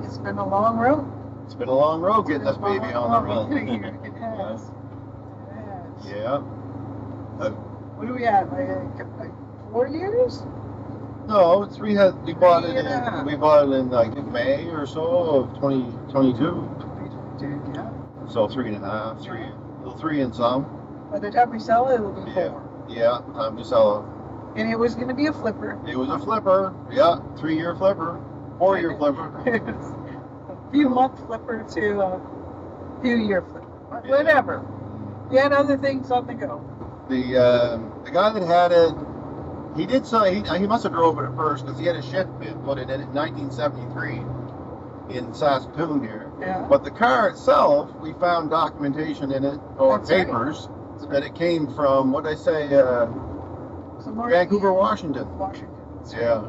It's been a long road. It's been a long road getting this baby on the road. It has. Yeah. What do we have? Like 4 years? No, we bought it Yeah. in I think May or so of 2022. Yeah. So 3.5, three and some. By the time we sell it, it'll be 4. Yeah, time to sell it. And it was going to be a flipper. It was a flipper. Yeah, 3-year flipper, 4-year flipper. A few month flipper to a few year flipper. But whatever. You had other things on the go. The guy that had it, he must have drove it at first because he had a shift pin put in it in 1973 in Saskatoon here. Yeah. But the car itself, we found documentation in it, or That's papers, right. that it came from, what did I say, Vancouver, Washington. Yeah.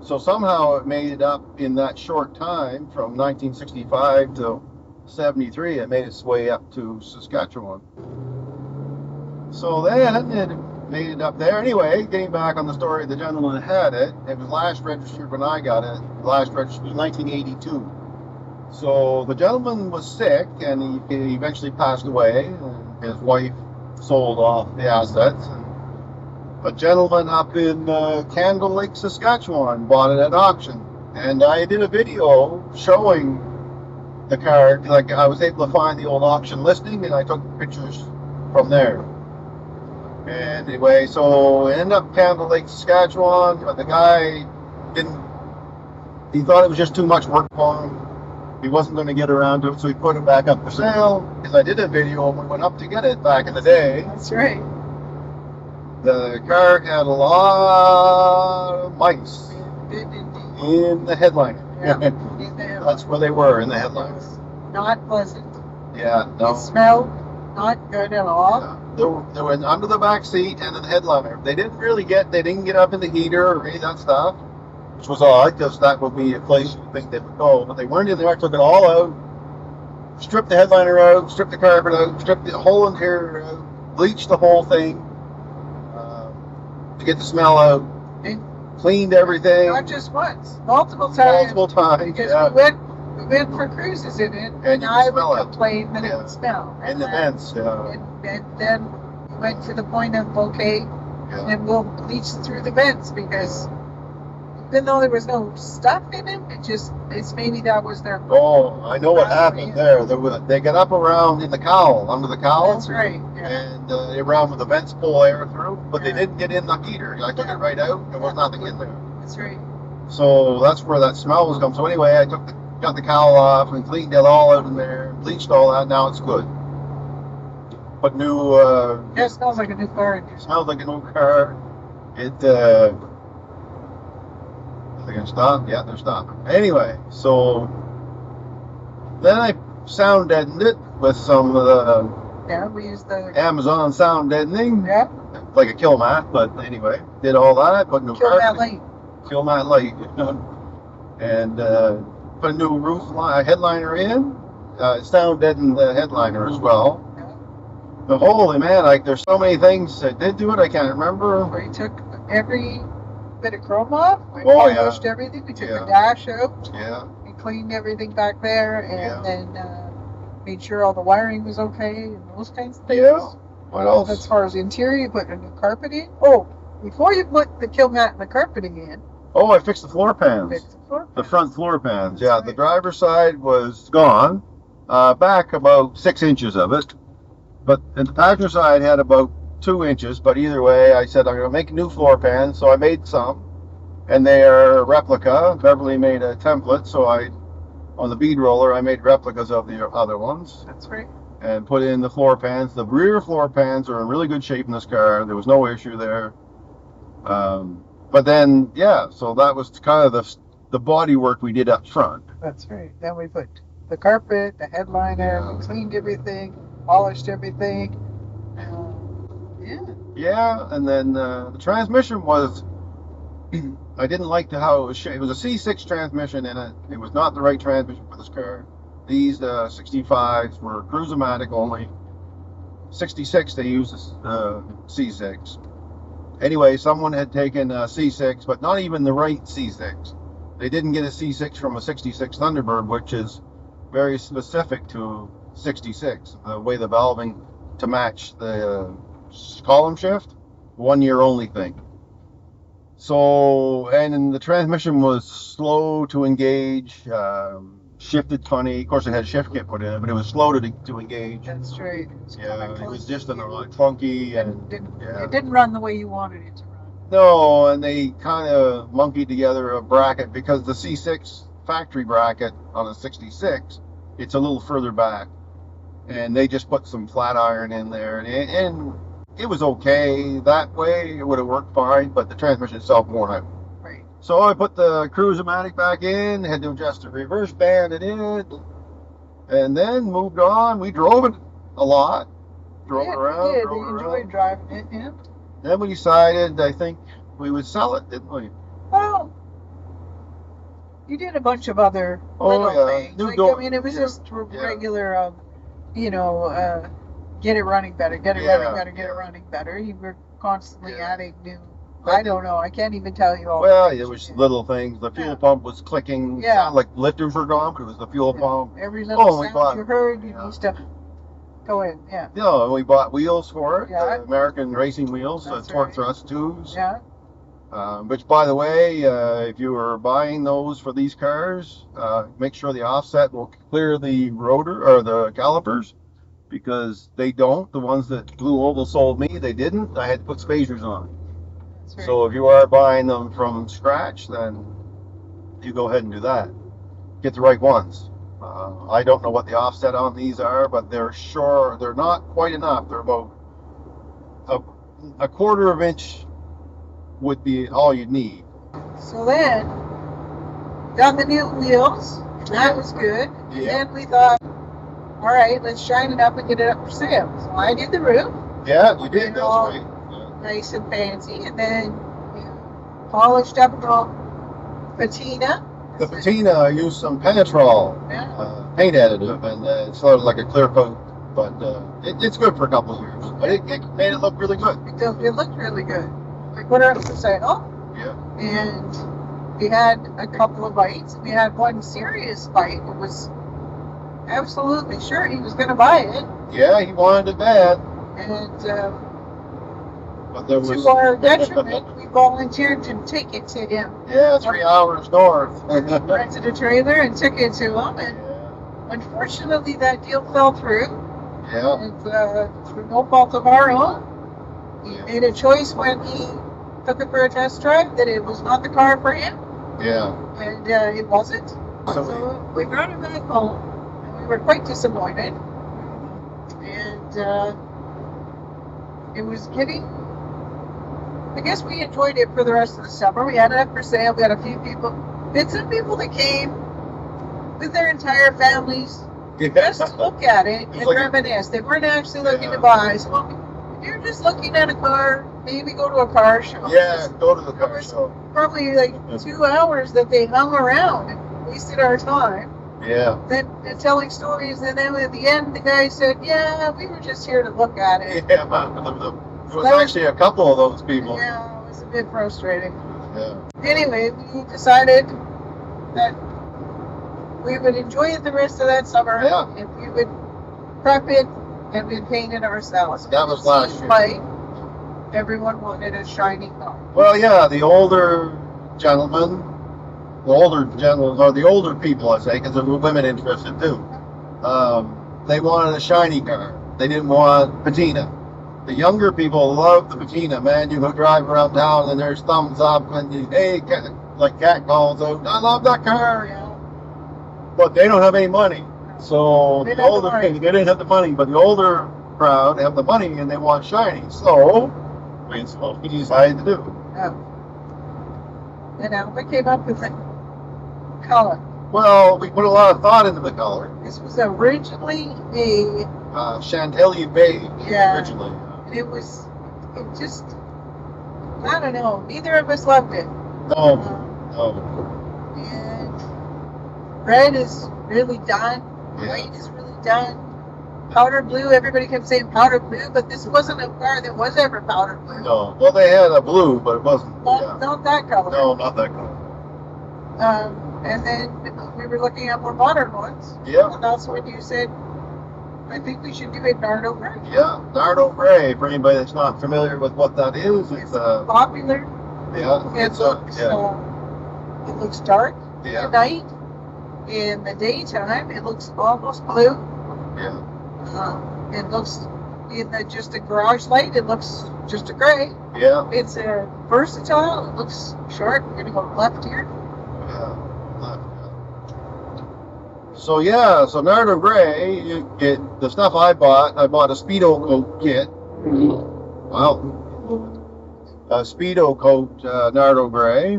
So somehow it made it up in that short time from 1965 to 73. It made its way up to Saskatchewan. So then it made it up there. Anyway, getting back on the story of the gentleman that had it, it was last registered when I got it. Last registered was 1982. So the gentleman was sick and he eventually passed away. And his wife sold off the assets. And a gentleman up in Candle Lake, Saskatchewan bought it at auction. And I did a video showing the car. Like, I was able to find the old auction listing and I took pictures from there. And anyway, so it ended up Candle Lake, Saskatchewan, but the guy he thought it was just too much work for him. He wasn't going to get around to it, so he put it back up for sale. Because I did a video when we went up to get it back in the day. That's right. The car had a lot of mice in the headliner. Yeah. That's where they were, in the headlines. Not pleasant. Yeah, no. It smelled not good at all. Yeah. They were under the back seat and in the headliner. They didn't get up in the heater or any of that stuff, which was odd because that would be a place you would think they would go. But they weren't in there. I took it all out, stripped the headliner out, stripped the carpet out, stripped the whole interior out, bleached the whole thing to get the smell out, And cleaned everything. not just once, multiple times. Because Yeah. we went for cruises in it, and you I smell would it. complain that it would smell. In the vents, yeah. And then we went to the point of, okay, Yeah. and we'll bleach through the vents because even though there was no stuff in them, it's maybe that was their. Oh, I know what happened there. They got up around in the cowl, under the cowl. That's right. Yeah. And around with the vents pull air through, but they Yeah. didn't get in the heater. I took it right out. There was nothing in there. That's right. So that's where that smell was coming. So anyway, I got the cowl off and cleaned it all out in there, bleached all that. Now it's good. But new. Yeah, it smells like a new car. Smells like a new car. It. Are they gonna stop? Yeah, they're stopping. Anyway, so then I sound deadened it with some of the Yeah, we used the. Amazon sound deadening. Yeah. Like a kill mat, but anyway, did all that, put new Kill that carpet, light. kill mat light, and put a new headliner in. Sound deadened the headliner as well. But holy man, like there's so many things that did do it, I can't remember. We took every bit of chrome off. We Oh, yeah. polished everything. We took Yeah. the dash out. Yeah, We cleaned everything back there, and Yeah. then made sure all the wiring was okay and those kinds of things. yeah. What else? As far as the interior, you put a new carpet in. Oh, before you put the kill mat and the carpeting in, Oh, I fixed the floor pans. fix the floor. The front floor pans. That's Yeah, right. the driver's side was gone. Back about 6 inches of it. But the passenger side had about 2 inches. But either way, I said I'm going to make new floor pans. So I made some. And they are replica. Beverly made a template. So on the bead roller, I made replicas of the other ones. That's right. And put in the floor pans. The rear floor pans are in really good shape in this car. There was no issue there. But then, yeah, so that was kind of the body work we did up front. That's right. Then we put the carpet, the headliner, we cleaned everything, polished everything. Yeah. Yeah, and then the transmission was, I didn't like how it was shaped. It was a C6 transmission in it. It was not the right transmission for this car. These 65s were cruise-o-matic only. 66, they used C6. Anyway, someone had taken C6, but not even the right C6. They didn't get a C6 from a 66 Thunderbird, which is very specific to 66. The way the valving to match the column shift, 1 year only thing. So, and the transmission was slow to engage, shifted funny. Of course, it had shift kit put in it, but it was slow to engage. That's right. Yeah, it was just clunky, and it didn't run the way you wanted it to run. No, and they kind of monkeyed together a bracket because the C6 factory bracket on a 66, it's a little further back, and they just put some flat iron in there, and it was okay that way. It would have worked fine, but the transmission itself worn out. Right. So I put the Cruise-O-Matic back in, had to adjust the reverse band in it, and then moved on. We drove it a lot. Drove around. We did. We enjoyed driving it, yeah. Then we decided, I think, we would sell it, didn't we? Well, you did a bunch of other little things. I mean, it was just regular, get it running better, get it running better, get it running better. You were constantly adding new. I don't know. I can't even tell you all. Well, it was little things. The fuel pump was clicking. Yeah. Sounded like lifters were gone, but it was the fuel pump. Every little sound you heard, you used to go in. Yeah. No, and we bought wheels for it. Yeah. American racing wheels, torque thrust tubes. Yeah. Which, by the way, if you are buying those for these cars, make sure the offset will clear the rotor or the calipers, because they don't. The ones that Blue Oval sold me, they didn't. I had to put spacers on. Right. So if you are buying them from scratch, then you go ahead and do that. Get the right ones. I don't know what the offset on these are, but they're not quite enough. They're about a quarter of inch would be all you need. So then, got the new wheels. That was good. Yeah. And then we thought, all right, let's shine it up and get it up for sale. So I did the roof. Yeah, you did. That's right. Nice and fancy, and then polished up all patina. The patina, I used some Penetrol paint additive, and it's sort of like a clear coat, but it's good for a couple of years. But it made it look really good. It looked really good. We put it up for sale. Yeah. And we had a couple of bites. We had one serious bite. It was absolutely sure he was going to buy it. Yeah, he wanted it bad. And to our detriment, we volunteered to take it to him. Yeah, 3 hours north. Rented a trailer and took it to him, and unfortunately that deal fell through. Yeah. And through no fault of our own, he made a choice when he took it for a test drive that it was not the car for him. Yeah. And it wasn't. So we brought it back home, and we were quite disappointed. And it was getting... I guess we enjoyed it for the rest of the summer. We had it up for sale. We had a few people. We had some people that came with their entire families just to look at it and reminisce. They weren't actually looking to buy. So if you're just looking at a car, maybe go to a car show. Yeah, go to the car show. Probably like 2 hours that they hung around and wasted our time. Yeah. Then telling stories, and then at the end, the guy said, "Yeah, we were just here to look at it." Yeah, there was actually a couple of those people. Yeah, it was a bit frustrating. Yeah. Anyway, we decided that we would enjoy it the rest of that summer. Yeah. If we would prep it and we'd paint it ourselves. That was last year. Like everyone wanted a shiny car. Well, yeah, the older gentlemen, or the older people, I say, because there were women interested too. They wanted a shiny car. They didn't want patina. The younger people love the patina, man. You go drive around town and there's thumbs up and like cat calls out, "I love that car," you know. But they don't have any money. So the older people, they didn't have the money, but the older crowd have the money and they want shiny. So we decided to do. Yeah. And now we came up with the color. Well, we put a lot of thought into the color. This was originally a Chantilly beige. Yeah. Originally. It just, I don't know, neither of us loved it. No. And red is really done. White is really done. Powder blue, everybody kept saying powder blue, but this wasn't a car that was ever powder blue. No. Well, they had a blue, but it wasn't. Not that color. No, not that color. And then we were looking at more modern ones. Yeah. And that's when you said, I think we should do a Nardo gray. Yeah, Nardo gray. For anybody that's not familiar with what that is, It's popular. Yeah. It looks dark at night. In the daytime, it looks almost blue. Yeah. It looks in just a garage light. It looks just a gray. Yeah. It's versatile. It looks sharp. We're gonna go left here. Yeah. So so Nardo gray. You get the stuff I bought. I bought a Speedo coat kit. Wow. A Speedo coat Nardo gray.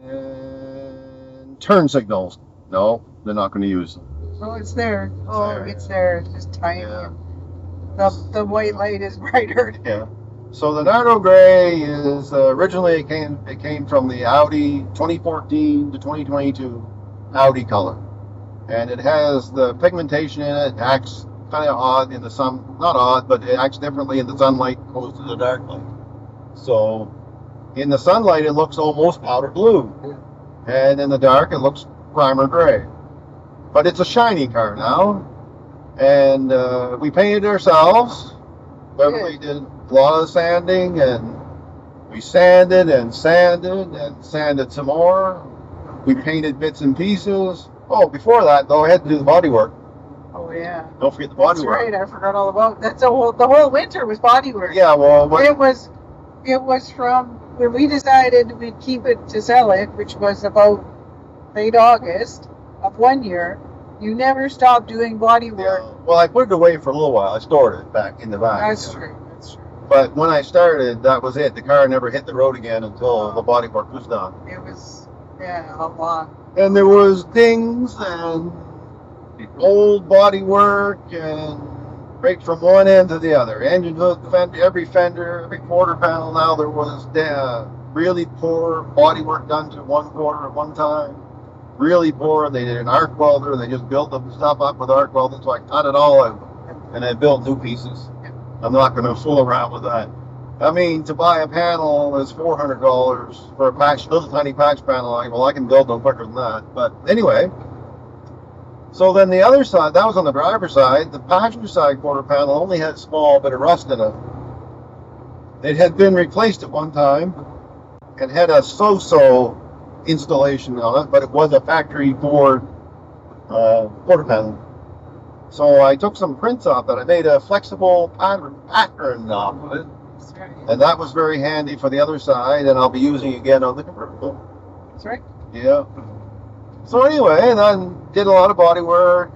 And turn signals. No, they're not going to use them. Oh, it's there. It's there. It's just tiny. Yeah. The white light is brighter. Yeah. So the Nardo gray is originally it came from the Audi 2014 to 2022 Audi color, and it has the pigmentation in it. It acts kind of odd in the sun, not odd, but it acts differently in the sunlight opposed to the dark light. So in the sunlight it looks almost powder blue, and in the dark it looks primer gray. But it's a shiny car now, and we painted it ourselves. Beverly did a lot of sanding, and we sanded and sanded and sanded some more. We painted bits and pieces. Oh, before that though, I had to do the body work. Oh yeah. Don't forget the body work. That's right. I forgot all about that. The whole winter was body work. Yeah, well, it was from when we decided we'd keep it to sell it, which was about late August of one year. You never stopped doing body work. Yeah. Well, I put it away for a little while. I stored it back in the back. That's true. But when I started, that was it. The car never hit the road again until the body work was done. It was, a lot. And there was dings and old body work and right from one end to the other. Engine hood, every fender, every quarter panel. Now there was really poor body work done to one quarter at one time. Really poor. They did an arc welder. They just built the stuff up with arc welding, so I cut it all out and I built new pieces. I'm not going to fool around with that. I mean, to buy a panel is $400 for a little tiny patch panel. I can build no quicker than that. But anyway, so then the other side, that was on the driver's side. The passenger side quarter panel only had a small bit of rust in it. It had been replaced at one time and had a so-so installation on it, but it was a factory board quarter panel. So I took some prints off that. I made a flexible pattern off of it. Right. And that was very handy for the other side, and I'll be using it again on the convertible. That's right. Yeah. So anyway, and then did a lot of body work,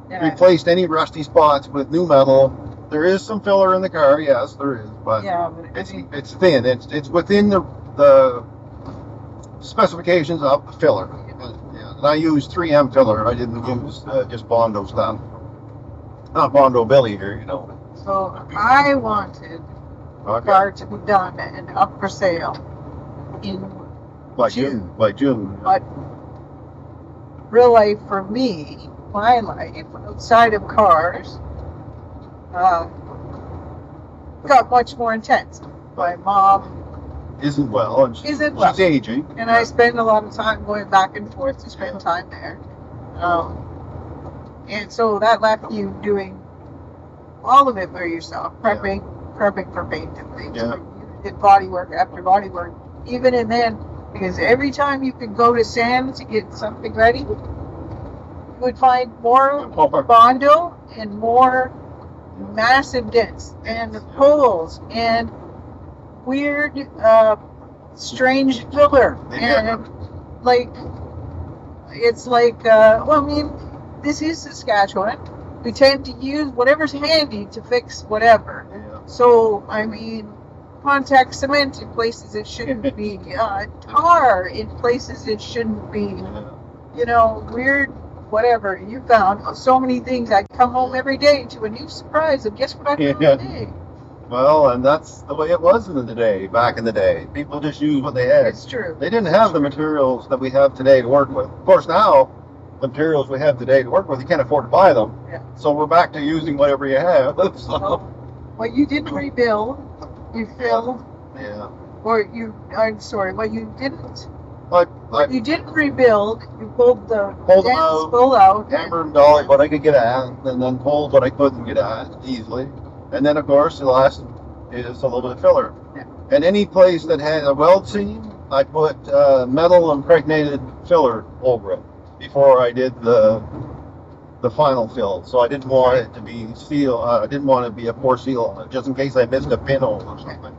replaced any rusty spots with new metal. There is some filler in the car, yes, there is, but it's thin. It's within the specifications of the filler. And I used 3M filler. I didn't use just Bondo stuff. Not Bondo Billy here, So I wanted the car to be done and up for sale in June. By June. But real life for me, my life outside of cars, got much more intense. My mom isn't well, and she's aging. And I spend a lot of time going back and forth to spend time there. And so that left you doing all of it by yourself, prepping for paint and things. Yeah. You did body work after body work. Even and then, because every time you could go to sand to get something ready, you would find more Bondo and more massive dents and holes and weird, strange filler. And this is Saskatchewan. We tend to use whatever's handy to fix whatever. Yeah. So, contact cement in places it shouldn't be, tar in places it shouldn't be, weird whatever. You found so many things. I come home every day to a new surprise of guess what I found today. Well, and that's the way it was back in the day. People just used what they had. It's true. They didn't have the materials that we have today to work with. Of course, now, the materials we have today to work with, you can't afford to buy them. Yeah. So we're back to using whatever you have. Well, you didn't rebuild. You filled Or you, I'm sorry, what you didn't, I you didn't rebuild, you pulled the pulled them dents out, full out. hammered all what I could get at, and then pulled what I couldn't get at easily. And then, of course, the last is a little bit of filler. Yeah. And any place that had a weld seam, I put metal impregnated filler over it before I did the final fill. So I didn't want it to be seal. I didn't want it to be a poor seal on it, just in case I missed a pinhole or something.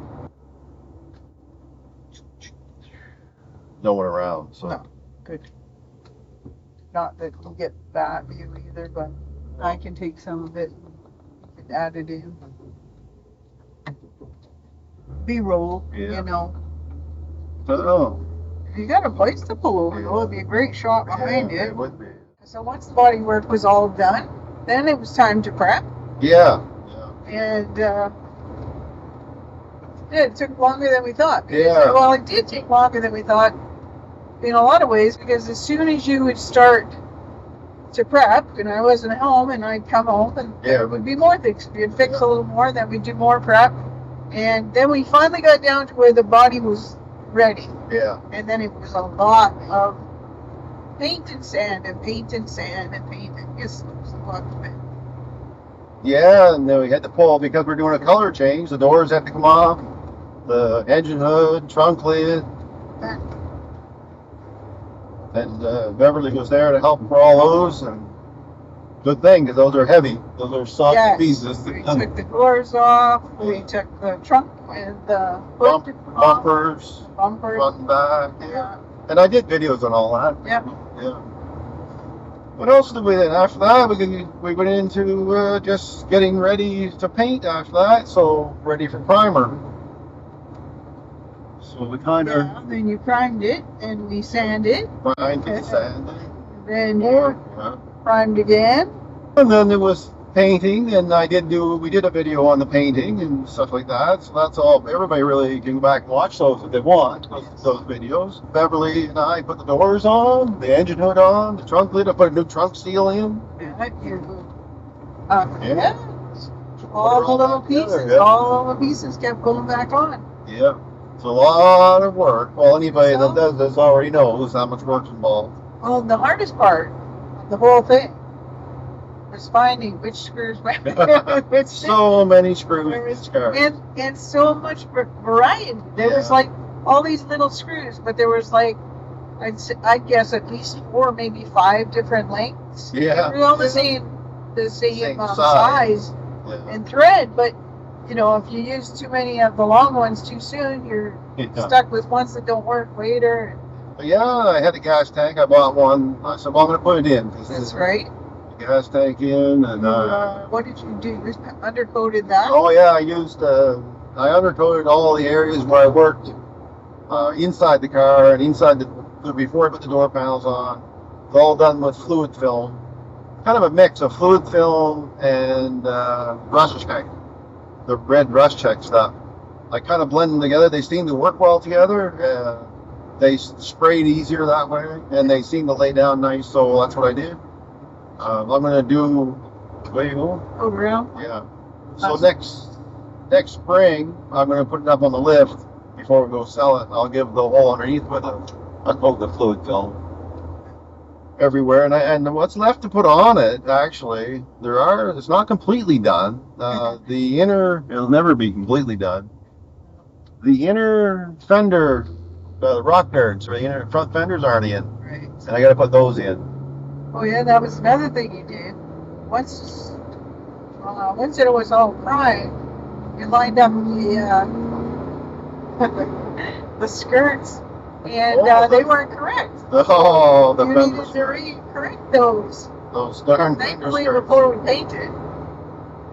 No one around, so. No, good. Not that you get that view either, but I can take some of it and add it in. B-roll, Yeah. you know. Oh. If you got a place to pull over, though, it'd be a great shot behind Yeah, it. it would be. So once the body work was all done, then it was time to prep. Yeah. And it took longer than we thought. Yeah. Well, it did take longer than we thought in a lot of ways, because as soon as you would start to prep, and I wasn't home, and I'd come home, and there would be more things. We'd fix a little more, then we'd do more prep. And then we finally got down to where the body was ready. Yeah. And then it was a lot of paint and sand and paint and sand and paint. And just it was a lot of it. Yeah, and then we had to pull because we're doing a color change. The doors had to come off, the engine hood, trunk lid. And Beverly was there to help for all those, and good thing because those are heavy. Those are soft pieces. We took the doors off. We took the trunk and the hood off. Bumpers, front and back. Yeah. And I did videos on all that. Yeah. Yeah. What else did we do? After that, we went into just getting ready to paint after that, so ready for primer. So we kind of... Yeah, then you primed it, and we sanded. Primed and sanded. Then you primed again. And then there was painting, and we did a video on the painting and stuff like that. So that's all. Everybody really can go back and watch those if they want, those videos. Beverly and I put the doors on, the engine hood on, the trunk lid. I put a new trunk seal in. Yeah. All the little pieces, all the pieces kept going back on. Yeah. It's a lot of work. Well, anybody that does this already knows how much work's involved. Well, the hardest part, the whole thing, was finding which screws went. So many screws in this car. And so much variety. There was like all these little screws, but there was like, I'd guess at least 4, maybe 5 different lengths. Yeah. They were all the same size and thread, but you know, if you use too many of the long ones too soon, you're stuck with ones that don't work later. Yeah, I had a gas tank. I bought one. I said, well, I'm going to put it in. That's right. Gas tank in, and what did you do? You undercoated that? Oh yeah, I undercoated all the areas where I worked inside the car and inside before I put the door panels on. It's all done with fluid film, kind of a mix of fluid film and rust check, the red rust check stuff. I kind of blend them together. They seem to work well together. They sprayed easier that way, and they seem to lay down nice. So that's what I did. I'm going to do, where you going? Over around? Yeah. So next spring, I'm going to put it up on the lift before we go sell it. I'll give the hole underneath with a coat of fluid film everywhere. And what's left to put on it, actually, it's not completely done. The inner, it'll never be completely done. The inner fender, the rock guards, or the inner front fenders aren't in. Right. And I got to put those in. Oh yeah, that was another thing you did. Once it was all primed, you lined up the skirts, and they weren't correct. Oh, the you fender needed to re-correct those. Those darn fender Thankfully, skirts. before we painted.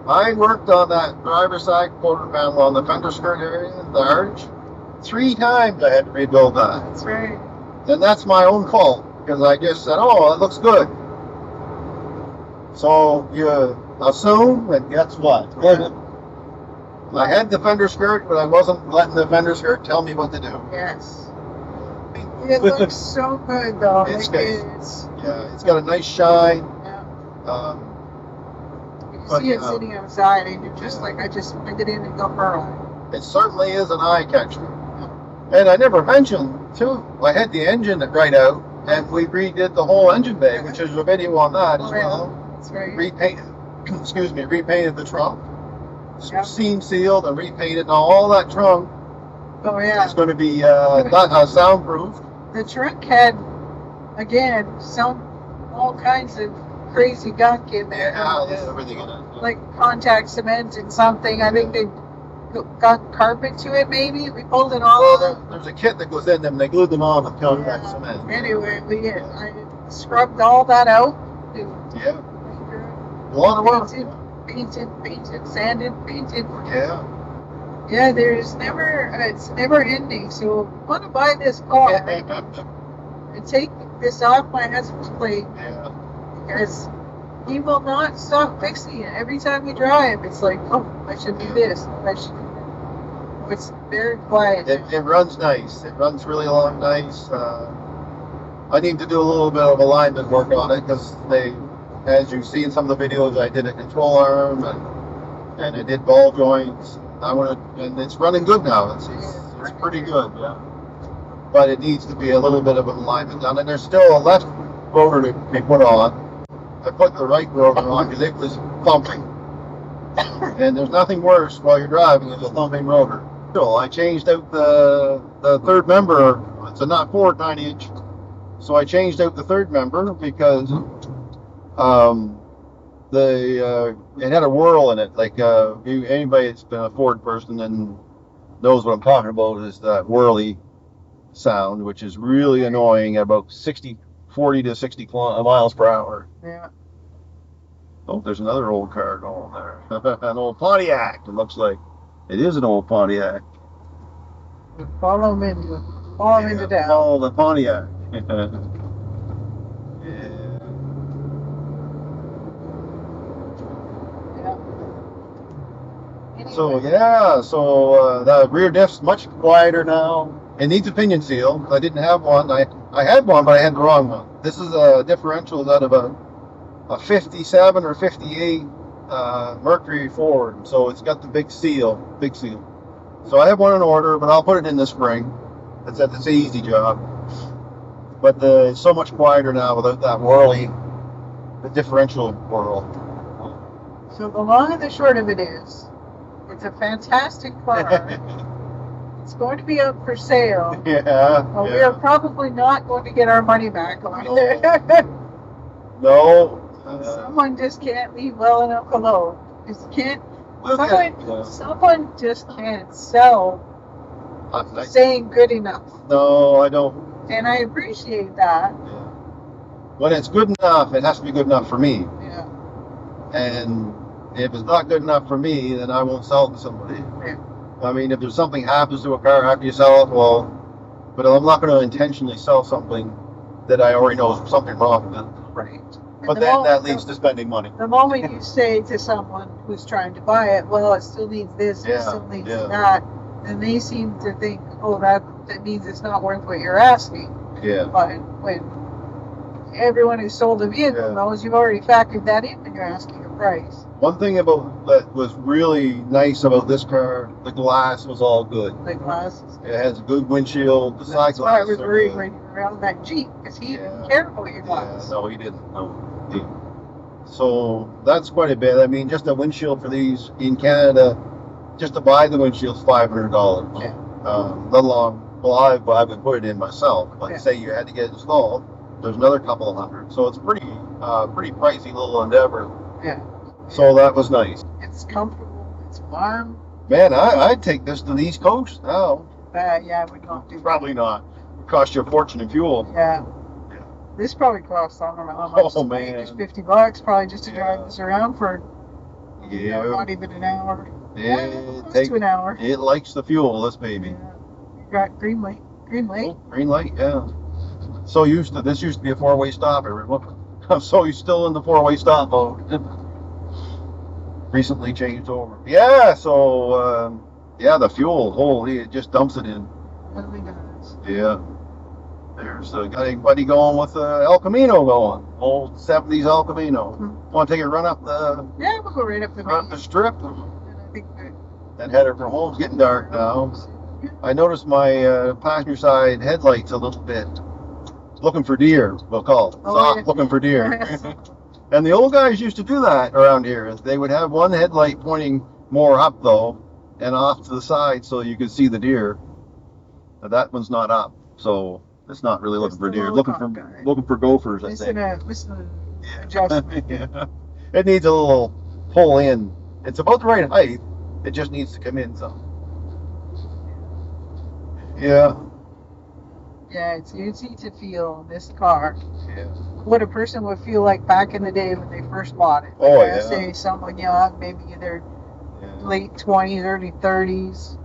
I worked on that driver's side quarter panel on the fender skirt area, the arch. 3 times I had to rebuild that. That's right. And that's my own fault, because I just said, oh, it looks good. So you assume, and guess what? I had the fender skirt, but I wasn't letting the fender skirt tell me what to do. Yes. It looks so good, though. It's got a nice shine. Yeah. You can see it sitting outside, and you're just like, I just went it in and got pearl. It certainly is an eye catcher. And I never mentioned too, I had the engine right out, and we redid the whole engine bay, which is a video on that as well. That's right. Repainted the trunk, Yep. seam sealed and repainted. Now all that trunk Oh yeah. is going to be soundproof. The trunk had, again, all kinds of crazy gunk in there. Yeah, there's everything in it. Like contact cement and something. I think they got carpet to it. Maybe we pulled it all over. There's a kit that goes in them. They glued them on with contact cement. Anyway, I scrubbed all that out. Yeah. A lot of work. Painted, sanded, painted. Yeah. Yeah, it's never ending. So I want to buy this car and take this off my husband's plate because he will not stop fixing it. Every time we drive, it's like, oh, I should do this. I should do that. It's very quiet. It runs nice. It runs really along nice. I need to do a little bit of alignment work on it because as you see in some of the videos, I did a control arm and I did ball joints. And it's running good now. It's pretty good, yeah. But it needs to be a little bit of an alignment done. And there's still a left rotor to be put on. I put the right rotor on because it was thumping. And there's nothing worse while you're driving than a thumping rotor. So I changed out the third member. It's a not Ford 9-inch. So I changed out the third member because it had a whirl in it. Like anybody that's been a Ford person and knows what I'm talking about is that whirly sound, which is really annoying at about 40 to 60 miles per hour. Yeah. Oh, there's another old car going there. An old Pontiac. It looks like it is an old Pontiac. Follow him into town. Oh, the Pontiac. So the rear diff's much quieter now. It needs a pinion seal. I didn't have one. I had one, but I had the wrong one. This is a differential out of a 57 or 58 Mercury Ford. So it's got the big seal. So I have one in order, but I'll put it in the spring. It's an easy job. But it's so much quieter now without that the differential whirl. So the long and the short of it is, it's a fantastic car. It's going to be up for sale. Yeah. Well, we are probably not going to get our money back on it. No. Someone just can't leave well enough alone. Someone just can't sell saying good enough. No, I don't. And I appreciate that. Yeah. When it's good enough, it has to be good enough for me. Yeah. And if it's not good enough for me, then I won't sell it to somebody. Yeah. I mean, if there's something happens to a car after you sell it, well, but I'm not going to intentionally sell something that I already know is something wrong with it. Right. But then that leads to spending money. The moment you say to someone who's trying to buy it, well, it still needs this, it still needs that, then they seem to think, oh, that means it's not worth what you're asking. Yeah. But when everyone who sold a vehicle knows you've already factored that in when you're asking a price. One thing that was really nice about this car, the glass was all good. The glasses. It has a good windshield. The side That's why I glass was worried when you were around that Jeep, because he didn't care about your glasses. No, he didn't. No. So that's quite a bit. I mean, just a windshield for these in Canada, just to buy the windshield's $500. Yeah. Let alone, well, I would put it in myself. But say you had to get it installed, there's another couple of hundred. So it's pretty pricey little endeavor. Yeah. So that was nice. It's comfortable. It's warm. Man, I'd take this to the East Coast now. Yeah, I would not do. Probably not. It would cost you a fortune in fuel. Yeah. This probably costs, I don't know how much. Oh, man. Just $50 probably just to drive this around for not even an hour. Close to an hour. It likes the fuel, this baby. Yeah. You got green light. Green light? Oh, green light, yeah. This used to be a four-way stop. I'm so still in the four-way stop mode. Recently changed over. Yeah, so the fuel, holy, it just dumps it in. Really does. Yeah. There's got anybody going with El Camino going? Old 70s El Camino. Want to take a run up the? Yeah, we'll go right up the strip. And I think And head her for home. It's getting dark now. I noticed my passenger side headlights a little bit. Looking for deer, we'll call it. Oh, yeah. Looking for deer. Yes. And the old guys used to do that around here. They would have one headlight pointing more up, though, and off to the side so you could see the deer. Now, that one's not up, so it's not really looking for deer. Looking for gophers, I think. Listen adjustment. Yeah. It needs a little pull in. It's about the right height. It just needs to come in some. Yeah. Yeah, it's easy to feel this car. Yeah. What a person would feel like back in the day when they first bought it. Oh, Like, yeah. Say someone young, maybe in their late 20s, early 30s,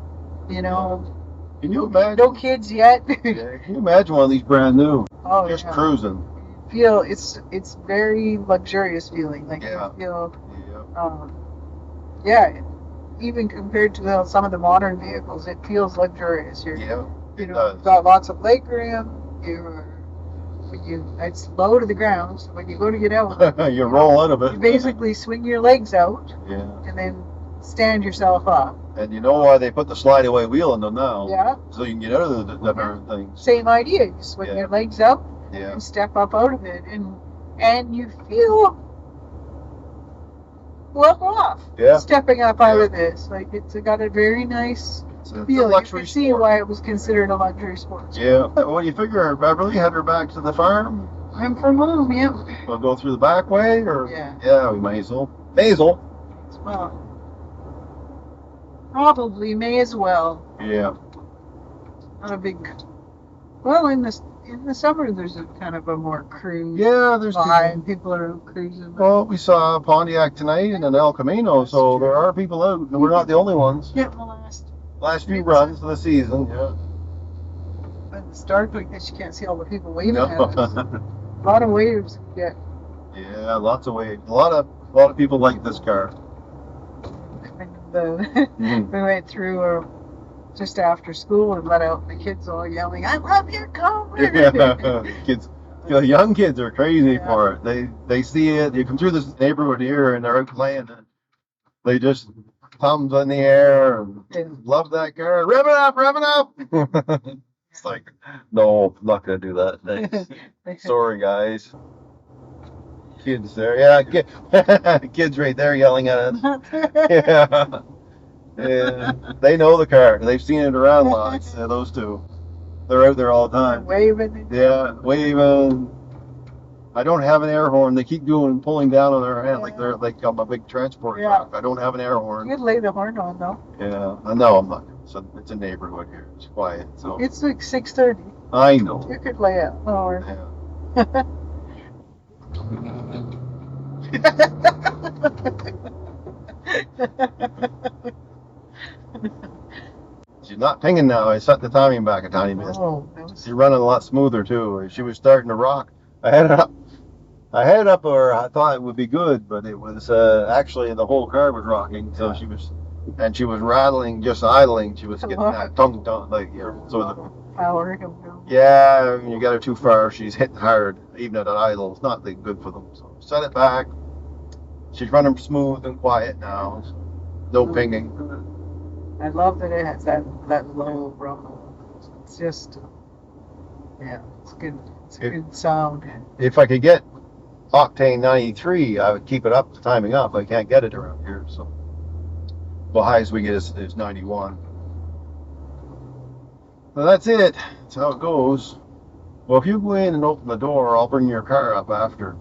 you know. Can you imagine? No kids yet. Yeah. Can you imagine one of these brand new? Oh, Just yeah. cruising. Feel it's very luxurious feeling. Like Yeah. you feel, Yeah. yeah. Even compared to some of the modern vehicles, it feels luxurious. Yeah. You know, does. you've got lots of legroom. It's low to the ground, so when you go to get out, You roll out of it. you basically swing your legs out Yeah. and then stand yourself up. And you know why they put the slide away wheel in them now? Yeah. So you can get out of the darn things. Same idea. You swing Yeah. your legs up Yeah. and step up out of it, and you feel well off. Yeah. Stepping up out Yeah. of this, like it's got a very nice It's a feel. You luxury can see sport. why it was considered a luxury sport. Yeah. Well, you figure Beverly head her back to the farm. I'm from home, yeah. We'll go through the back way, or Yeah. we may as well. May as well. Well, probably may as well. Yeah. Not a big. Well, in the summer, there's a kind of a more cruise Yeah. There's vibe. People are cruising. Well, we saw Pontiac tonight and an El Camino, so there are people out, and we're not the only ones. Yeah, the Last few runs of the season, yeah. When it's dark like this, you can't see all the people waving No. at us. A lot of waves we get. Yeah, lots of waves. A lot of people like this car. We went through just after school and let out the kids all yelling, "I love your car!" Yeah, kids, young kids are crazy Yeah. for it. They see it. You come through this neighborhood here, and they're out playing it. They just thumbs in the air and love that car. Rev it up, rev it up. It's like, no, I'm not gonna do that. Thanks. Sorry, guys. Kids there, yeah, kids right there yelling at it. Yeah. Yeah, they know the car. They've seen it around lots. Yeah, those two, they're out there all the time. Waving. Yeah, waving. I don't have an air horn. They keep pulling down on their hand like they're like I'm a big transport truck. I don't have an air horn. You could lay the horn on though. Yeah, no, I'm not. So it's a neighborhood here. It's quiet. So It's like 6:30. I know. You could lay it. Or Yeah. She's not pinging now. I set the timing back a tiny bit. Oh, that was She's running a lot smoother too. She was starting to rock. I had it up where I thought it would be good, but it was actually the whole car was rocking. So she was rattling, just idling. She was getting that tongue like so power. yeah. When you got her too far, she's hitting hard, even at an idle. It's not good for them. So set it back. She's running smooth and quiet now. So no pinging. I love that it has that low rumble. It's just, it's good. It's a good sound. If I could get octane 93, I would keep it up, the timing up. I can't get it around here, so the highest we get is 91. So that's it. That's how it goes. Well, if you go in and open the door, I'll bring your car up after.